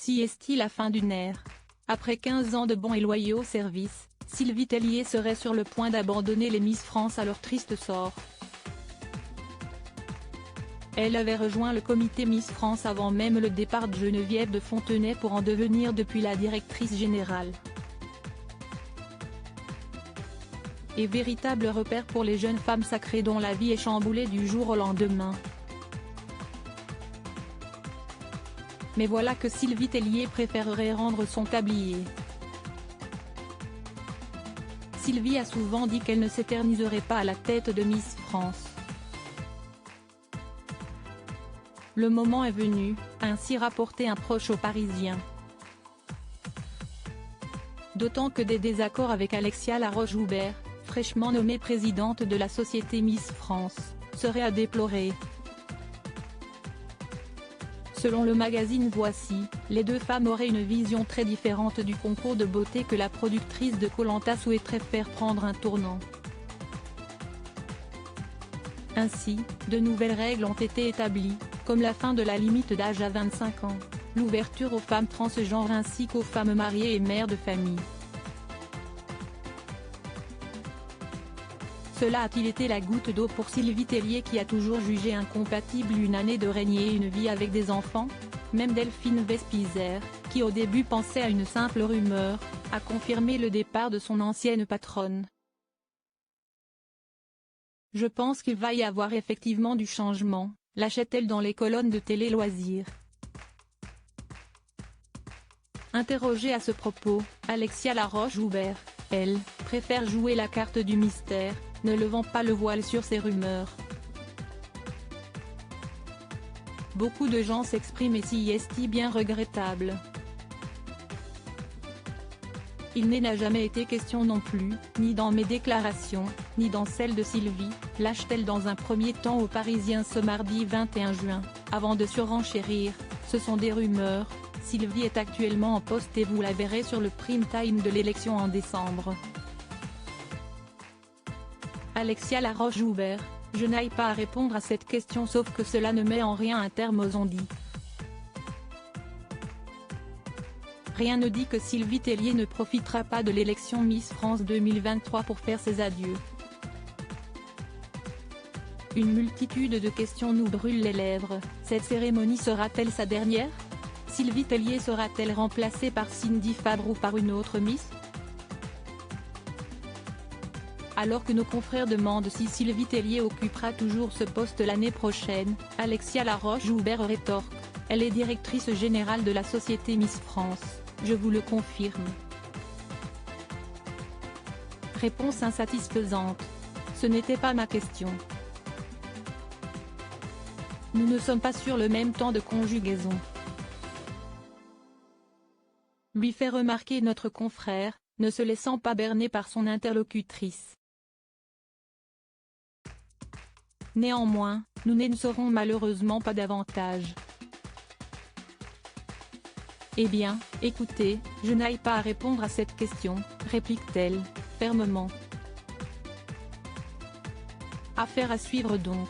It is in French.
Si est-il la fin d'une ère? Après 15 ans de bons et loyaux services, Sylvie Tellier serait sur le point d'abandonner les Miss France à leur triste sort. Elle avait rejoint le comité Miss France avant même le départ de Geneviève de Fontenay pour en devenir depuis la directrice générale. Et véritable repère pour les jeunes femmes sacrées dont la vie est chamboulée du jour au lendemain. Mais voilà que Sylvie Tellier préférerait rendre son tablier. Sylvie a souvent dit qu'elle ne s'éterniserait pas à la tête de Miss France. Le moment est venu, a ainsi rapporté un proche aux Parisiens. D'autant que des désaccords avec Alexia Laroche-Joubert, fraîchement nommée présidente de la société Miss France, seraient à déplorer. Selon le magazine Voici, les deux femmes auraient une vision très différente du concours de beauté que la productrice de Koh-Lanta souhaiterait faire prendre un tournant. Ainsi, de nouvelles règles ont été établies, comme la fin de la limite d'âge à 25 ans, l'ouverture aux femmes transgenres ainsi qu'aux femmes mariées et mères de famille. Cela a-t-il été la goutte d'eau pour Sylvie Tellier qui a toujours jugé incompatible une année de régner et une vie avec des enfants? Même Delphine Vespizer, qui au début pensait à une simple rumeur, a confirmé le départ de son ancienne patronne. Je pense qu'il va y avoir effectivement du changement, lâchait-elle dans les colonnes de Télé Loisirs. Interrogée à ce propos, Alexia Laroche-Joubert, elle, préfère jouer la carte du mystère, ne levant pas le voile sur ces rumeurs. Beaucoup de gens s'expriment et si est bien regrettable. Il n'a jamais été question non plus, ni dans mes déclarations, ni dans celles de Sylvie, lâche-t-elle dans un premier temps aux Parisiens ce mardi 21 juin, avant de surenchérir, ce sont des rumeurs, Sylvie est actuellement en poste et vous la verrez sur le prime time de l'élection en décembre. Alexia Laroche-Joubert, je n'aille pas à répondre à cette question sauf que cela ne met en rien un terme aux on-dit. Rien ne dit que Sylvie Tellier ne profitera pas de l'élection Miss France 2023 pour faire ses adieux. Une multitude de questions nous brûlent les lèvres, cette cérémonie sera-t-elle sa dernière? Sylvie Tellier sera-t-elle remplacée par Cindy Fabre ou par une autre Miss? Alors que nos confrères demandent si Sylvie Tellier occupera toujours ce poste l'année prochaine, Alexia Laroche-Joubert rétorque, elle est directrice générale de la société Miss France, je vous le confirme. Réponse insatisfaisante. Ce n'était pas ma question. Nous ne sommes pas sur le même temps de conjugaison. Lui fait remarquer notre confrère, ne se laissant pas berner par son interlocutrice. Néanmoins, nous ne saurons malheureusement pas davantage. Eh bien, écoutez, je n'aille pas à répondre à cette question, réplique-t-elle, fermement. Affaire à suivre donc.